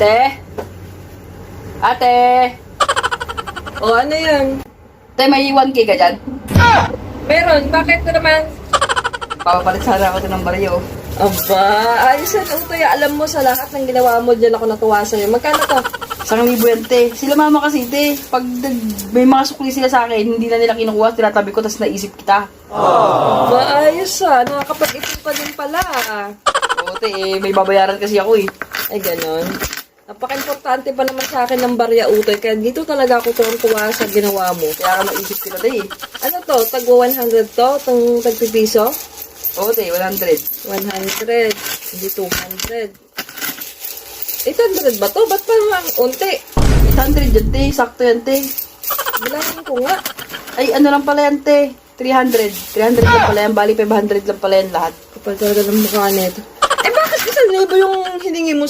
Ate? Ate? O, ano yun? Ate, may 1K ka dyan? Meron, bakit na naman? Papapalit sana ako ng baryo. Aba, ayos yan, Utoy. Alam mo sa lahat ng ginawa mo dyan ako natuwa sa'yo. Magkano to? 1,000 yan, te. Sila mama kasi, te. Pag may mga sukli sila sa akin, hindi na nila kinukuha, tinatabi ko, tapos naisip kita. Aba, ayos ah. Nakakapag-ipon pa din pala. Oo, te, may babayaran kasi ako eh. Ay, ganon. Napaka-importante pa naman sa akin ng barya, Utoy. Kaya dito talaga ako tuwang-tuwa sa ginawa mo. Kaya ka maisip kita, te. Ano to? Tagwa 100 to? Itong tagpipiso? Oo, te, 100. 100. Hindi 200. 800 ba to? Ba't parang unti? 800 yan, te. Sakto yan, te. Bilangin ko nga. Ay, ano lang pala yan, te. 300. 300 lang pala yan. Bali, 500 lang pala yan lahat. Kapal talaga ng mukha nito. Eh, bakit 1,000 yung hiningi mo